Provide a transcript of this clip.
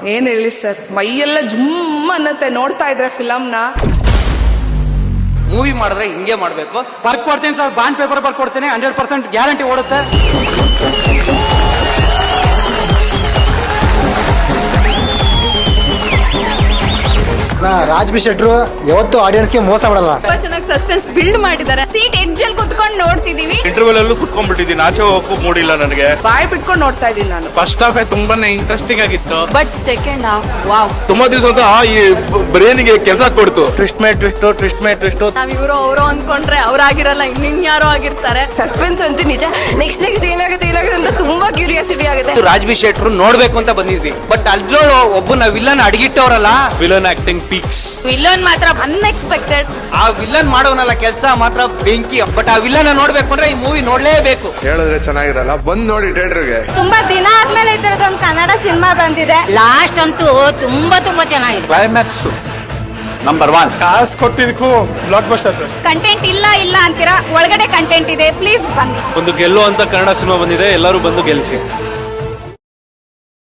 ಏನ್ ಹೇಳಿ ಸರ್, ಮೈಯೆಲ್ಲ ಜುಮ್ ಅನ್ನತ್ತೆ ನೋಡ್ತಾ ಇದ್ರೆ ಫಿಲಮ್ನ. ಮೂವಿ ಮಾಡಿದ್ರೆ ಹಿಂಗೆ ಮಾಡ್ಬೇಕು. ಬರ್ಕೊಡ್ತೀನಿ ಸರ್, ಬಾಂಡ್ ಪೇಪರ್ ಬರ್ಕೊಡ್ತೀನಿ, 100% ಗ್ಯಾರಂಟಿ ಓಡುತ್ತೆ. ರಾಜ್ ಬಿ ಶೆಟ್ರು ಯಾವತ್ತು ಆಡಿಯನ್ಸ್ಗೆ ಮೋಸ ಮಾಡಲ್ಲ. ತುಂಬಾ ಚೆನ್ನಾಗಿ ಸಸ್ಪೆನ್ಸ್ ಬಿಲ್ಡ್ ಮಾಡಿದ್ದಾರೆ. ಸೀಟ್ ಎಡ್ಜ್ ಅಲ್ಲಿ ಕುತ್ಕೊಂಡು ನೋಡ್ತಿದೀವಿ. ಇಂಟರ್ವಲ್ ಅಲ್ಲೂ ಕುತ್ಕೊಂಡ್ಬಿಟ್ಟಿದ್ದೀನಿ, ಆಚೆ ಹೋಗಕ್ಕೂ ಮೂಡಿಲ್ಲ ನನಗೆ. ಬಾಯ್ ಬಿಟ್ಕೊಂಡು ನೋಡ್ತಾ ಇದೀನಿ ನಾನು. ಫಸ್ಟ್ ಹಾಫ್ ತುಂಬಾನೇ ಇಂಟ್ರೆಸ್ಟಿಂಗ್ ಆಗಿತ್ತು, ಬಟ್ ಸೆಕೆಂಡ್ ಹಾಫ್ ವಾವ್, ತುಂಬಾ ದಿವಸ ಅಂತ ಈ ಬ್ರೇನಿಗೆ ಕೆಲಸ ಕೊಡ್ತು. Twist May twist. ನಾವ್ ಇವ್ರು ಅವರು ಅಂದ್ಕೊಂಡ್ರೆ ಅವ್ರಾಗಿರಲ್ಲ, ಇನ್ಯಾರೋ ಆಗಿರ್ತಾರೆ. ಸಸ್ಪೆನ್ಸ್ ಅಂತೂ ನಿಜ. ನೆಕ್ಸ್ಟ್ ಏನಾಗುತ್ತೆ ಅಂತ ತುಂಬಾ ಕ್ಯೂರಿಯಾಸಿಟಿ ಆಗುತ್ತೆ. ರಾಜ್ ಬಿ ಶೆಟ್ರು ನೋಡ್ಬೇಕು ಅಂತ ಬಂದಿದ್ವಿ, ಬಟ್ ಅಲ್ದ್ರೊಳು ಒಬ್ಬನ ವಿಲನ್ ಅಡಗಿಟ್ಟವ್ರಲ್ಲ. Villain acting peaks. ವಿಲನ್ ಮಾತ್ರ ಅನ್ಎಕ್ಸ್ಪೆಕ್ಟೆಡ್. ಆ ವಿಲನ್ ಮಾಡೋನಲ್ಲ ಕೆಲಸ ಮಾತ್ರ ಬೆಂಕಿ. ಬಟ್ ಆ ವಿಲನ್ ನೋಡ್ಬೇಕು ಅಂದ್ರೆ ಈ ಮೂವಿ ನೋಡ್ಲೇಬೇಕು. ಹೇಳಿದ್ರೆ ಚೆನ್ನಾಗಿರಲ್ಲ, ಬಂದ್ ನೋಡಿ ಥಿಯೇಟರ್ಗೆ. ತುಂಬಾ ದಿನ ಆದ್ಮೇಲೆ ಈ ತರದ ಒಂದು ಕನ್ನಡ ಸಿನಿಮಾ ಬಂದಿದೆ. ಲಾಸ್ಟ್ ಅಂತೂ ತುಂಬಾ ಚೆನ್ನಾಗಿದೆ. Climax number 1. ಕಾಸು ಕೊಟ್ಟಿದ್ದಕ್ಕೂ ಬ್ಲಾಕ್ ಬಸ್ಟರ್ ಸರ್. ಕಂಟೆಂಟ್ ಇಲ್ಲ ಅಂತೀರಾ, ಒಳಗಡೆ ಕಂಟೆಂಟ್ ಇದೆ. ಪ್ಲೀಸ್ ಬನ್ನಿ. ಒಂದು ಗೆಲ್ಲುವಂತ ಕನ್ನಡ ಸಿನಿಮಾ ಬಂದಿದೆ, ಎಲ್ಲರೂ ಬಂದು ಗೆಲ್ಲಿಸಿ.